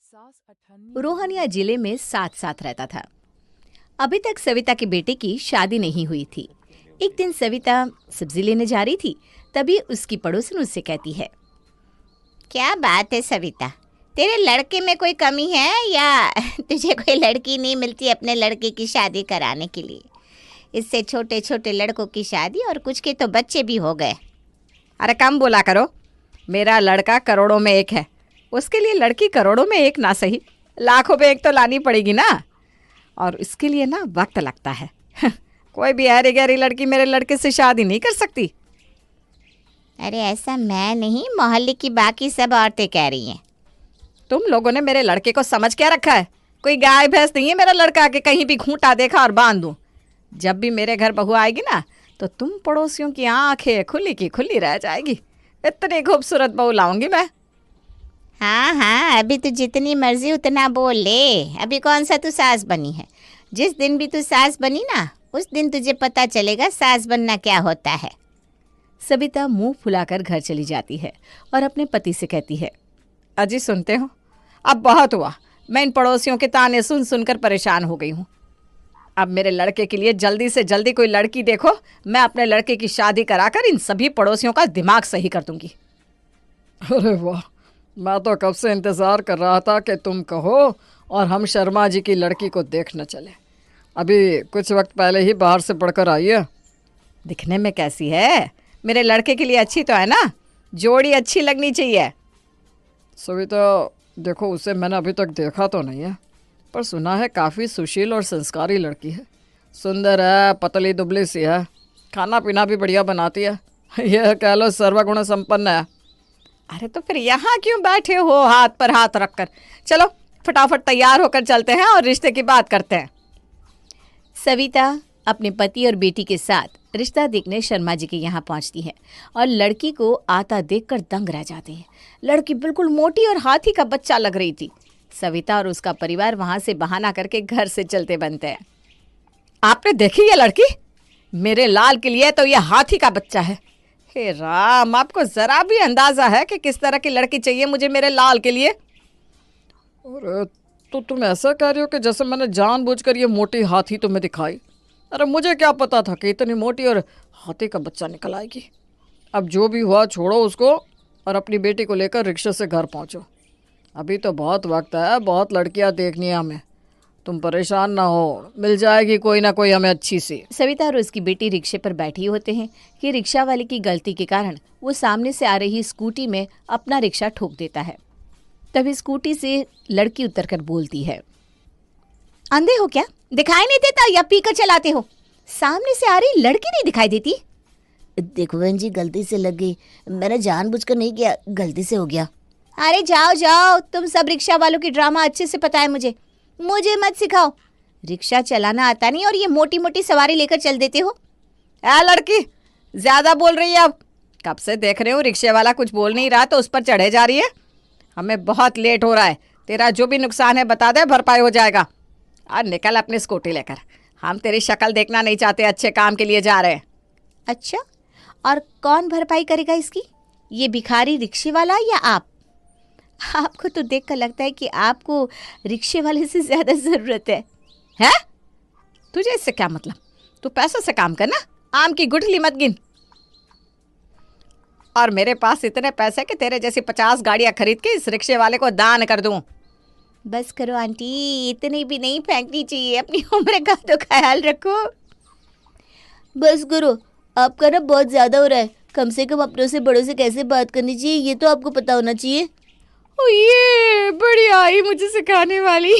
रोहनिया जिले में साथ साथ रहता था। अभी तक सविता की बेटे की शादी नहीं हुई थी। एक दिन सविता सब्जी लेने जा रही थी, तभी उसकी पड़ोसन उससे कहती है, क्या बात है सविता, तेरे लड़के में कोई कमी है या तुझे कोई लड़की नहीं मिलती अपने लड़के की शादी कराने के लिए? इससे छोटे छोटे लड़कों की शादी और कुछ के तो बच्चे भी हो गए। अरे कम बोला करो, मेरा लड़का करोड़ों में एक है, उसके लिए लड़की करोड़ों में एक ना सही, लाखों में एक तो लानी पड़ेगी ना, और इसके लिए ना वक्त लगता है। कोई भी ऐरी गैरी लड़की मेरे लड़के से शादी नहीं कर सकती। अरे ऐसा मैं नहीं, मोहल्ले की बाकी सब औरतें कह रही हैं। तुम लोगों ने मेरे लड़के को समझ क्या रखा है? कोई गाय भैंस नहीं है मेरा लड़का के कहीं भी खूंटा देखा और बांध दूं। जब भी मेरे घर बहू आएगी ना, तो तुम पड़ोसियों की आंखें खुली की खुली रह जाएगी। इतनी खूबसूरत बहू लाऊंगी मैं। हाँ, अभी तू जितनी मर्जी उतना बोल ले। अभी कौन सा तू सास बनी है? जिस दिन भी तू सास बनी ना, उस दिन तुझे पता चलेगा सास बनना क्या होता है। सविता मुंह फुलाकर घर चली जाती है और अपने पति से कहती है, अजी सुनते हो, अब बहुत हुआ। मैं इन पड़ोसियों के ताने सुन सुनकर परेशान हो गई हूँ। अब मेरे लड़के के लिए जल्दी से जल्दी कोई लड़की देखो, मैं अपने लड़के की शादी कराकर इन सभी पड़ोसियों का दिमाग सही कर दूंगी। अरे वाह, मैं तो कब से इंतज़ार कर रहा था कि तुम कहो और हम शर्मा जी की लड़की को देखने चले। अभी कुछ वक्त पहले ही बाहर से पढ़कर आई है। दिखने में कैसी है? मेरे लड़के के लिए अच्छी तो है ना? जोड़ी अच्छी लगनी चाहिए। सविता देखो, उसे मैंने अभी तक देखा तो नहीं है, पर सुना है काफ़ी सुशील और संस्कारी लड़की है। सुंदर है, पतली दुबली सी है, खाना पीना भी बढ़िया बनाती है। यह कह लो सर्वगुण संपन्न है। अरे तो फिर यहाँ क्यों बैठे हो हाथ पर हाथ रखकर? चलो फटाफट तैयार होकर चलते हैं और रिश्ते की बात करते हैं। सविता अपने पति और बेटी के साथ रिश्ता देखने शर्मा जी के यहाँ पहुँचती है और लड़की को आता देखकर दंग रह जाते हैं। लड़की बिल्कुल मोटी और हाथी का बच्चा लग रही थी। सविता और उसका परिवार वहाँ से बहाना करके घर से चलते बनते हैं। आपने देखी ये लड़की? मेरे लाल के लिए तो ये हाथी का बच्चा है। हे राम, आपको जरा भी अंदाजा है कि किस तरह की लड़की चाहिए मुझे मेरे लाल के लिए? और तो तुम ऐसा कह रही हो कि जैसे मैंने जानबूझकर ये मोटी हाथी तुम्हें दिखाई? अरे मुझे क्या पता था कि इतनी मोटी और हाथी का बच्चा निकल आएगी। अब जो भी हुआ छोड़ो उसको और अपनी बेटी को लेकर रिक्शे से घर पहुंचो। अभी तो बहुत वक्त है, बहुत लड़कियां देखनी है हमें। तुम परेशान ना हो, मिल जाएगी कोई ना कोई हमें अच्छी सी। सविता और उसकी बेटी रिक्शे पर बैठी होते हैं कि रिक्शा वाले की गलती के कारण वो सामने से आ रही स्कूटी में अपना रिक्शा ठोक देता है। तभी स्कूटी से लड़की उतरकर बोलती है, अंधे हो क्या? दिखाई नहीं देता या पीकर चलाते हो? सामने से आ रही लड़की नहीं दिखाई देती? देखो बहन जी, गलती से लग गई, मैंने जानबूझकर नहीं किया, गलती से हो गया। अरे जाओ जाओ, तुम सब रिक्शा वालों की ड्रामा अच्छे से पता है मुझे मत सिखाओ। रिक्शा चलाना आता नहीं और ये मोटी मोटी सवारी लेकर चल देते हो। लड़की ज्यादा बोल रही है। अब कब से देख रहे हो रिक्शे वाला कुछ बोल नहीं रहा तो उस पर चढ़े जा रही है। हमें बहुत लेट हो रहा है, तेरा जो भी नुकसान है बता दे, भरपाई हो जाएगा। और निकल अपनी स्कूटी लेकर, हम तेरी शक्ल देखना नहीं चाहते, अच्छे काम के लिए जा रहे हैं। अच्छा, और कौन भरपाई करेगा इसकी? ये भिखारी रिक्शे वाला या आप? आपको तो देखकर लगता है कि आपको रिक्शे वाले से ज्यादा जरूरत है। हैं? तुझे इससे क्या मतलब? तू पैसों से काम करना, आम की गुठली मत गिन। और मेरे पास इतने पैसे कि तेरे जैसी 50 गाड़ियां खरीद के इस रिक्शे वाले को दान कर दूं। बस करो आंटी, इतनी भी नहीं फेंकनी चाहिए, अपनी उम्र का तो ख्याल रखो। बस करो, आपका ना बहुत ज़्यादा हो रहा है। कम से कम अपनों से बड़ों से कैसे बात करनी चाहिए ये तो आपको पता होना चाहिए। ओ ये बड़ी आई मुझे सिखाने वाली।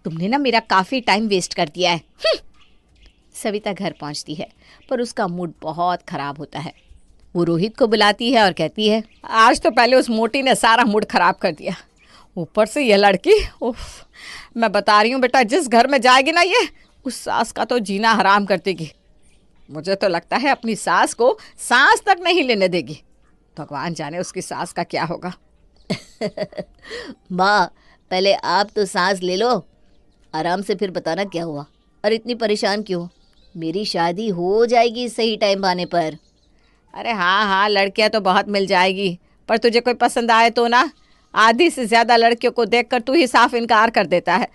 तुमने ना मेरा काफ़ी टाइम वेस्ट कर दिया है। सविता घर पहुंचती है पर उसका मूड बहुत ख़राब होता है। वो रोहित को बुलाती है और कहती है, आज तो पहले उस मोटी ने सारा मूड खराब कर दिया, ऊपर से ये लड़की। उफ, मैं बता रही हूँ बेटा, जिस घर में जाएगी ना ये, उस सास का तो जीना हराम कर देगी। मुझे तो लगता है अपनी सास को सांस तक नहीं लेने देगी। भगवान जाने उसकी सास का क्या होगा। माँ, पहले आप तो सांस ले लो, आराम से फिर बताना क्या हुआ। और इतनी परेशान क्यों? मेरी शादी हो जाएगी सही टाइम आने पर। अरे हाँ, लड़कियां तो बहुत मिल जाएगी, पर तुझे कोई पसंद आए तो ना। आधी से ज्यादा लड़कियों को देखकर तू ही साफ इनकार कर देता है।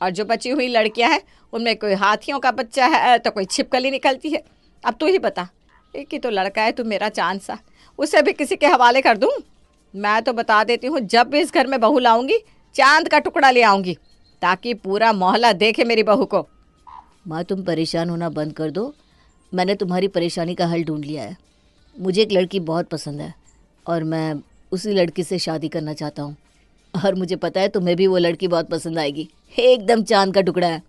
और जो बची हुई लड़कियां हैं उनमें कोई हाथियों का बच्चा है तो कोई छिपकली निकलती है। अब तू ही बता, एक ही तो लड़का है तू मेरा चांद सा, उसे भी किसी के हवाले कर दूं? मैं तो बता देती हूँ, जब भी इस घर में बहू लाऊंगी चांद का टुकड़ा ले आऊंगी ताकि पूरा मोहल्ला देखे मेरी बहू को। माँ तुम परेशान होना बंद कर दो, मैंने तुम्हारी परेशानी का हल ढूंढ लिया है। मुझे एक लड़की बहुत पसंद है और मैं उसी लड़की से शादी करना चाहता हूँ, और मुझे पता है तुम्हें भी वो लड़की बहुत पसंद आएगी, एकदम चांद का टुकड़ा है।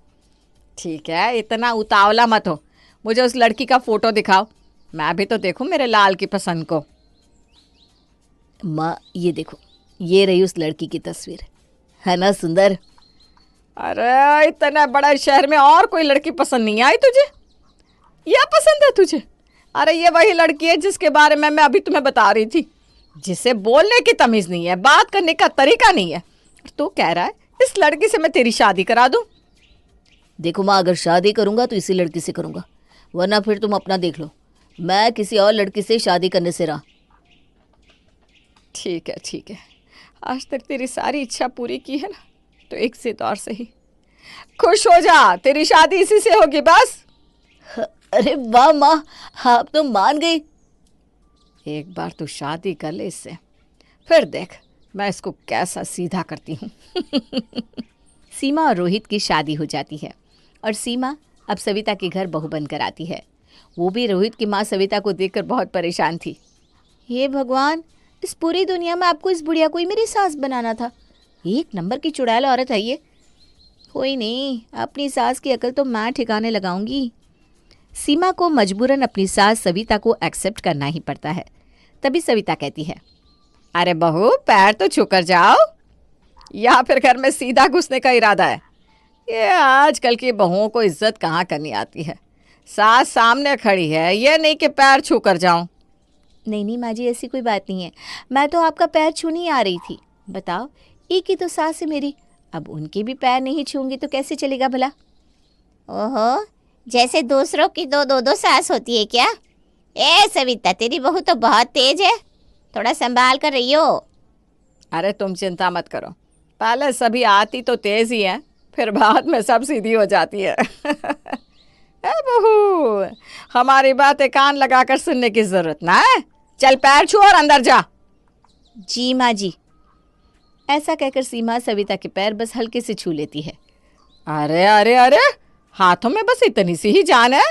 ठीक है, इतना उतावला मत हो, मुझे उस लड़की का फोटो दिखाओ, मैं भी तो देखूं मेरे लाल की पसंद को। माँ ये देखो, ये रही उस लड़की की तस्वीर, है ना सुंदर? अरे इतना बड़ा शहर में और कोई लड़की पसंद नहीं आई तुझे? यह पसंद है तुझे? अरे ये वही लड़की है जिसके बारे में मैं अभी तुम्हें बता रही थी, जिसे बोलने की तमीज़ नहीं है, बात करने का तरीका नहीं है। तू कह रहा है इस लड़की से मैं तेरी शादी करा दूं? देखो माँ, अगर शादी करूँगा तो इसी लड़की से करूँगा, वरना फिर तुम अपना देख लो, मैं किसी और लड़की से शादी करने से रहा। ठीक है ठीक है, आज तक तेरी सारी इच्छा पूरी की है ना, तो एक से और सही खुश हो जा, तेरी शादी इसी से होगी बस। अरे वाह माँ, आप तो मान गई। एक बार तू शादी कर ले इससे, फिर देख मैं इसको कैसा सीधा करती हूँ। सीमा और रोहित की शादी हो जाती है और सीमा अब सविता के घर बहू बनकर आती है। वो भी रोहित की माँ सविता को देखकर बहुत परेशान थी। हे भगवान, इस पूरी दुनिया में आपको इस बुढ़िया को ही मेरी सास बनाना था। एक नंबर की चुड़ैल औरत है ये। कोई नहीं, अपनी सास की अकल तो मैं ठिकाने लगाऊंगी। सीमा को मजबूरन अपनी सास सविता को एक्सेप्ट करना ही पड़ता है। तभी सविता कहती है, अरे बहू पैर तो छूकर जाओ, या फिर घर में सीधा घुसने का इरादा है? ये आजकल की बहुओं को इज्जत कहाँ करनी आती है। सास सामने खड़ी है, ये नहीं कि पैर छू कर जाऊं। नहीं नहीं माँ जी, ऐसी कोई बात नहीं है, मैं तो आपका पैर छूने ही आ रही थी। बताओ, एक ही तो सास है मेरी, अब उनके भी पैर नहीं छूंगी तो कैसे चलेगा भला? ओहो, जैसे दूसरों की दो सास होती है क्या? ए सविता, तेरी बहू तो बहुत तेज है, थोड़ा संभाल कर रही हो। अरे तुम चिंता मत करो, पहले सभी आती तो तेज ही है, फिर बाद में सब सीधी हो जाती है। ए बहू, हमारी बातें कान लगाकर सुनने की जरूरत ना है, चल पैर छू और अंदर जा। जी माँ जी। ऐसा कहकर सीमा सविता के पैर बस हल्के से छू लेती है। अरे अरे अरे, हाथों में बस इतनी सी ही जान है?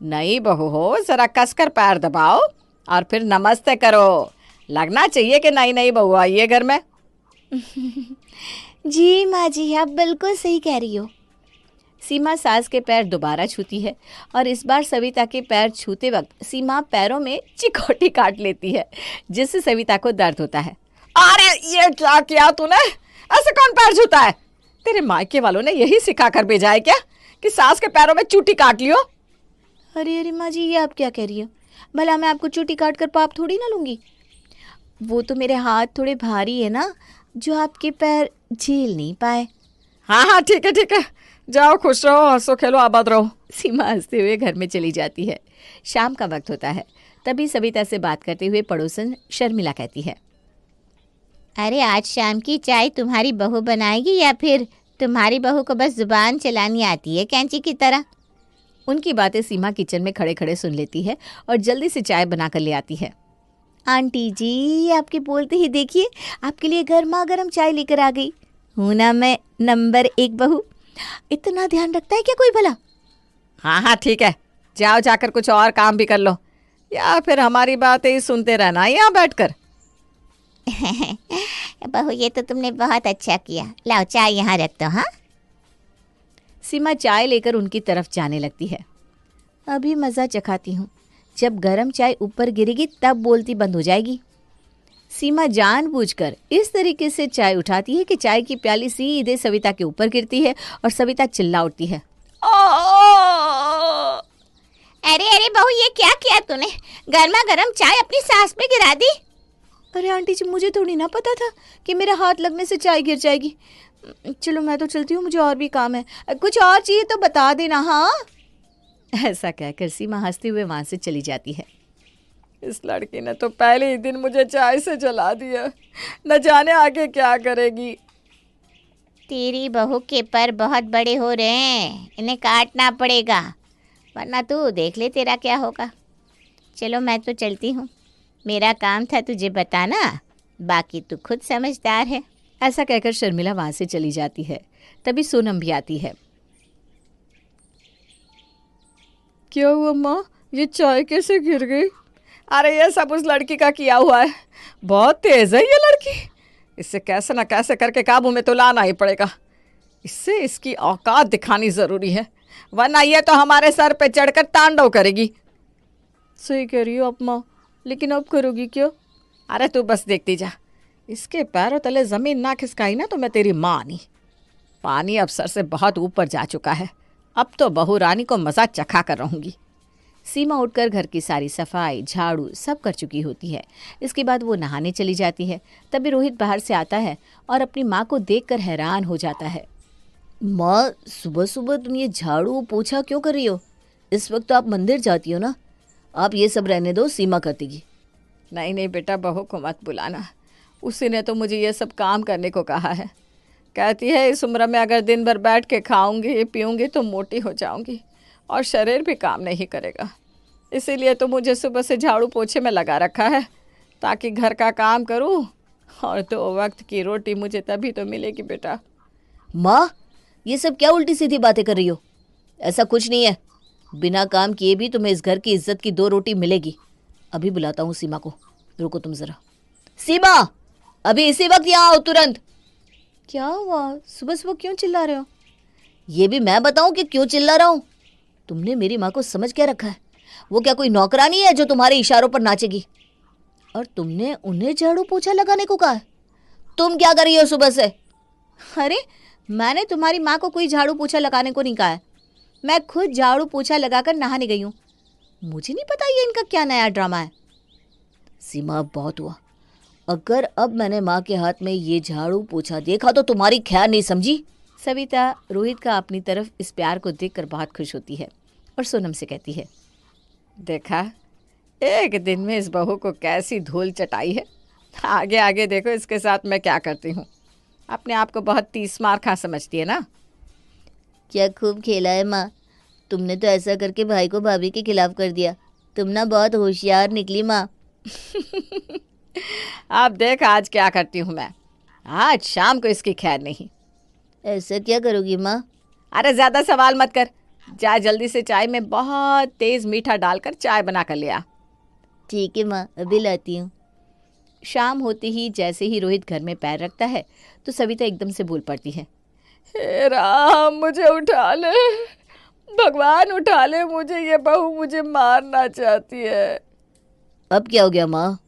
नई बहू हो, जरा कसकर पैर दबाओ और फिर नमस्ते करो, लगना चाहिए कि नई नई बहू आई है घर में। जी माँ जी, आप बिल्कुल सही कह रही हो। सीमा सास के पैर दोबारा छूती है और इस बार सविता के पैर छूते वक्त सीमा पैरों में चिकोटी काट लेती है, जिससे सविता को दर्द होता है। अरे ये क्या किया तूने? ऐसे कौन पैर छूता है? तेरे मायके वालों ने यही सिखा कर भेजा है क्या कि सास के पैरों में चूटी काट लियो? अरे अरे माँ जी, ये आप क्या कह रही हो? भला मैं आपको चूटी काट कर पाप थोड़ी ना लूँगी। वो तो मेरे हाथ थोड़े भारी है ना, जो आपके पैर झेल नहीं पाए। हाँ हाँ ठीक है, जाओ खुश रहो, हंसो खेलो आबाद रहो। सीमा हंसते हुए घर में चली जाती है। शाम का वक्त होता है। तभी सविता से बात करते हुए पड़ोसन शर्मिला कहती है, अरे आज शाम की चाय तुम्हारी बहू बनाएगी या फिर तुम्हारी बहू को बस जुबान चलानी आती है कैंची की तरह? उनकी बातें सीमा किचन में खड़े खड़े सुन लेती है और जल्दी से चाय बनाकर ले आती है। आंटी जी, आपके बोलते ही देखिए, आपके लिए गर्मा गर्म चाय लेकर आ गई हूँ ना मैं, नंबर 1 बहू। इतना ध्यान रखता है क्या कोई भला? हाँ ठीक है, जाओ जाकर कुछ और काम भी कर लो, या फिर हमारी बातें ही सुनते रहना यहाँ बैठकर। बहू, ये तो तुमने बहुत अच्छा किया, लाओ चाय यहाँ रख दो। हाँ, सीमा चाय लेकर उनकी तरफ जाने लगती है। अभी मज़ा चखाती हूँ, जब गरम चाय ऊपर गिरेगी तब बोलती बंद हो जाएगी। सीमा जानबूझकर इस तरीके से चाय उठाती है कि चाय की प्याली सीधे सविता के ऊपर गिरती है और सविता चिल्ला उठती है। अरे अरे बहू, ये क्या किया तूने? गर्मा गर्म चाय अपनी सास पे गिरा दी। अरे आंटी जी, मुझे थोड़ी ना पता था कि मेरा हाथ लगने से चाय गिर जाएगी। चलो मैं तो चलती हूँ, मुझे और भी काम है, कुछ और चाहिए तो बता देना। हाँ, ऐसा कहकर सीमा हंसते हुए वहाँ से चली जाती है। इस लड़की ने तो पहले ही दिन मुझे चाय से जला दिया, न जाने आगे क्या करेगी। तेरी बहू के पर बहुत बड़े हो रहे हैं, इन्हें काटना पड़ेगा, वरना तू देख ले तेरा क्या होगा। चलो मैं तो चलती हूँ, मेरा काम था तुझे बताना, बाकी तू खुद समझदार है। ऐसा कहकर शर्मिला वहां से चली जाती है। तभी सोनम भी आती है। क्या हुआ माँ, ये चाय कैसे गिर गई? अरे ये सब उस लड़की का किया हुआ है, बहुत तेज है ये लड़की, इससे कैसे ना कैसे करके काबू में तो लाना ही पड़ेगा। इससे इसकी औकात दिखानी ज़रूरी है, वरना ये तो हमारे सर पे चढ़कर तांडव करेगी। सही कह रही हो आप माँ, लेकिन अब करोगी क्या? अरे तू बस देखती जा, इसके पैरों तले ज़मीन ना खिसकाई ना तो मैं तेरी माँ नहीं। पानी अब सर से बहुत ऊपर जा चुका है, अब तो बहू रानी को मज़ा चखा कर रहूँगी। सीमा उठकर घर की सारी सफाई झाड़ू सब कर चुकी होती है। इसके बाद वो नहाने चली जाती है। तभी रोहित बाहर से आता है और अपनी माँ को देखकर हैरान हो जाता है। माँ, सुबह सुबह तुम ये झाड़ू पोछा क्यों कर रही हो? इस वक्त तो आप मंदिर जाती हो ना। आप ये सब रहने दो, सीमा करतीगी। नहीं नहीं बेटा, बहू को मत बुलाना, उसी ने तो मुझे ये सब काम करने को कहा है। कहती है इस उम्र में अगर दिन भर बैठ के खाऊंगी पीऊंगी तो मोटी हो जाऊंगी और शरीर भी काम नहीं करेगा। इसीलिए तो मुझे सुबह से झाड़ू पोछे में लगा रखा है, ताकि घर का काम करूं और 2 वक्त की रोटी मुझे तभी तो मिलेगी बेटा। माँ, ये सब क्या उल्टी सीधी बातें कर रही हो? ऐसा कुछ नहीं है, बिना काम किए भी तुम्हें इस घर की इज्जत की 2 रोटी मिलेगी। अभी बुलाता हूँ सीमा को, रुको तुम जरा। सीमा, अभी इसी वक्त यहाँ आओ तुरंत। क्या हुआ? सुबह सुबह क्यों चिल्ला रहे हो? ये भी मैं बताऊं कि क्यों चिल्ला रहा हूँ? तुमने मेरी माँ को समझ क्या रखा है? वो क्या कोई नौकरानी है जो तुम्हारे इशारों पर नाचेगी? और तुमने उन्हें झाड़ू पोछा लगाने को कहा है? तुम क्या कर रही हो सुबह से? अरे मैंने तुम्हारी माँ को कोई झाड़ू पोछा लगाने को नहीं कहा है, मैं खुद झाड़ू पोछा लगाकर नहाने गई हूँ। मुझे नहीं पता ये इनका क्या नया ड्रामा है। सीमा, अब बहुत हुआ। अगर अब मैंने माँ के हाथ में ये झाड़ू पोछा देखा तो तुम्हारी खैर नहीं, समझी? सविता रोहित का अपनी तरफ इस प्यार को देखकर बहुत खुश होती है और सोनम से कहती है, देखा, एक दिन में इस बहू को कैसी धूल चटाई है। आगे आगे देखो इसके साथ मैं क्या करती हूँ। अपने आप को बहुत तीस मार खा समझती है ना। क्या खूब खेला है माँ, तुमने तो ऐसा करके भाई को भाभी के खिलाफ कर दिया। तुम ना बहुत होशियार निकली माँ। अब देख आज क्या करती हूँ मैं, आज शाम को इसकी खैर नहीं। ऐसा क्या करोगी माँ? अरे ज़्यादा सवाल मत कर, जा जल्दी से चाय में बहुत तेज़ मीठा डालकर चाय बना कर ले आ। ठीक है माँ, अभी लाती हूँ। शाम होते ही जैसे ही रोहित घर में पैर रखता है तो सविता एकदम से बोल पड़ती है, हे राम, मुझे उठा ले, भगवान उठा ले मुझे, ये बहू मुझे मारना चाहती है। अब क्या हो गया माँ?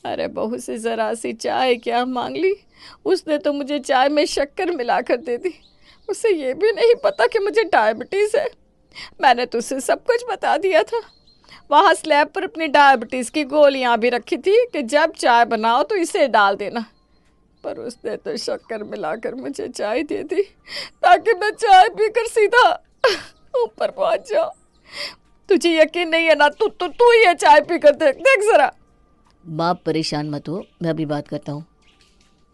अरे बहू से ज़रा सी चाय क्या मांग ली, उसने तो मुझे चाय में शक्कर मिलाकर दे दी। उसे ये भी नहीं पता कि मुझे डायबिटीज़ है। मैंने तो उसे सब कुछ बता दिया था। वहाँ स्लैब पर अपनी डायबिटीज़ की गोलियाँ भी रखी थी कि जब चाय बनाओ तो इसे डाल देना, पर उसने तो शक्कर मिलाकर मुझे चाय दे दी ताकि मैं चाय पीकर सीधा ऊपर पहुँच जाऊँ। तुझे यकीन नहीं है ना? तू ये चाय पीकर देख ज़रा। माँ परेशान मत हो, मैं अभी बात करता हूँ।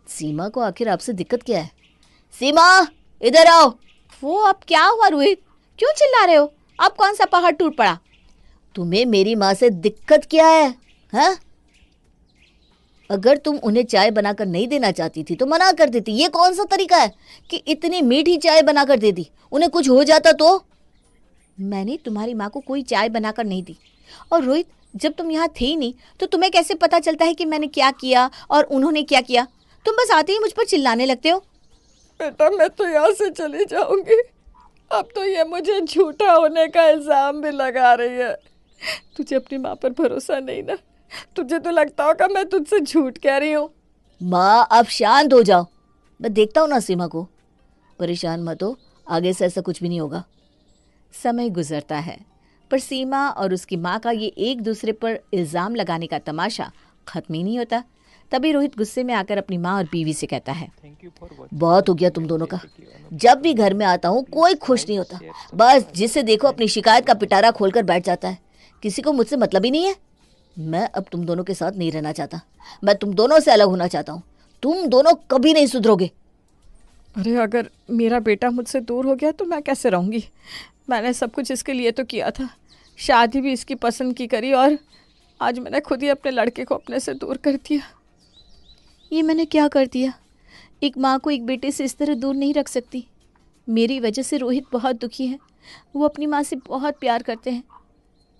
सीमा को आखिर आपसे दिक्कत क्या है? सीमा, इधर आओ। वो अब क्या हुआ रोहित, क्यों चिल्ला रहे हो? अब कौन सा पहाड़ टूट पड़ा? तुम्हें मेरी माँ से दिक्कत क्या है? हाँ? अगर तुम उन्हें चाय बनाकर नहीं देना चाहती थी तो मना कर देती। ये कौन सा तरीका है कि इतनी मीठी चाय बनाकर दे दी? उन्हें कुछ हो जाता तो? मैंने तुम्हारी माँ को कोई चाय बनाकर नहीं दी। और रोहित, जब तुम यहाँ थे ही नहीं तो तुम्हें कैसे पता चलता है कि मैंने क्या किया और उन्होंने क्या किया? तुम बस आते ही मुझ पर चिल्लाने लगते हो। बेटा मैं तो यहाँ से चली जाऊंगी, अब तो ये मुझे झूठा होने का इल्ज़ाम भी लगा रही है। तुझे अपनी माँ पर भरोसा नहीं ना? तुझे तो लगता होगा मैं तुझसे झूठ कह रही हूँ। माँ, अब शांत हो जाओ, मैं देखता हूँ ना सीमा को। परेशान मत हो, आगे से ऐसा कुछ भी नहीं होगा। समय गुजरता है पर सीमा और उसकी माँ का ये एक दूसरे पर इल्ज़ाम लगाने का तमाशा खत्म ही नहीं होता। तभी रोहित गुस्से में आकर अपनी माँ और बीवी से कहता है, बहुत हो गया तुम दोनों का। जब भी घर में आता हूँ कोई खुश नहीं होता, बस जिसे देखो अपनी शिकायत का पिटारा खोलकर बैठ जाता है। किसी को मुझसे मतलब ही नहीं है। मैं अब तुम दोनों के साथ नहीं रहना चाहता। मैं तुम दोनों से अलग होना चाहता हूँ। तुम दोनों कभी नहीं सुधरोगे। अरे अगर मेरा बेटा मुझसे दूर हो गया तो मैं कैसे रहूँगी? मैंने सब कुछ इसके लिए तो किया था, शादी भी इसकी पसंद की करी, और आज मैंने खुद ही अपने लड़के को अपने से दूर कर दिया। ये मैंने क्या कर दिया? एक माँ को एक बेटे से इस तरह दूर नहीं रख सकती। मेरी वजह से रोहित बहुत दुखी है। वो अपनी माँ से बहुत प्यार करते हैं।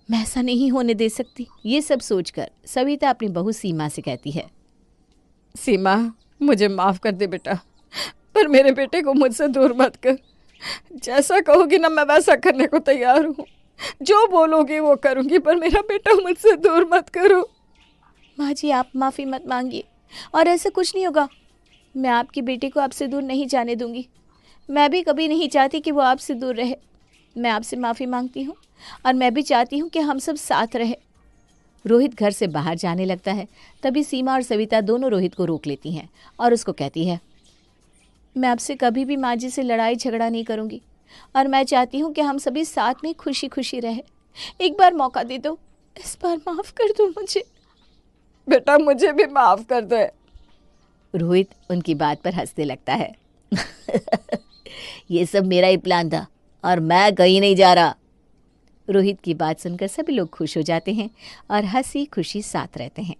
मैं ऐसा नहीं होने दे सकती। ये सब सोचकर सविता अपनी बहू सीमा से कहती है, सीमा, मुझे माफ़ कर दे बेटा, पर मेरे बेटे को मुझसे दूर मत कर। जैसा कहोगी ना मैं वैसा करने को तैयार हूँ। जो बोलोगी वो करूँगी, पर मेरा बेटा मुझसे दूर मत करो। माँ जी आप माफ़ी मत मांगिए, और ऐसा कुछ नहीं होगा। मैं आपके बेटे को आपसे दूर नहीं जाने दूंगी। मैं भी कभी नहीं चाहती कि वो आपसे दूर रहे। मैं आपसे माफ़ी मांगती हूँ, और मैं भी चाहती हूँ कि हम सब साथ रहे। रोहित घर से बाहर जाने लगता है। तभी सीमा और सविता दोनों रोहित को रोक लेती हैं और उसको कहती है, मैं आपसे कभी भी माँ जी से लड़ाई झगड़ा नहीं करूँगी, और मैं चाहती हूँ कि हम सभी साथ में खुशी खुशी रहे। एक बार मौका दे दो, इस बार माफ़ कर दो मुझे। बेटा मुझे भी माफ़ कर दे। रोहित उनकी बात पर हंसने लगता है। ये सब मेरा ही प्लान था और मैं कहीं नहीं जा रहा। रोहित की बात सुनकर सभी लोग खुश हो जाते हैं और हंसी खुशी साथ रहते हैं।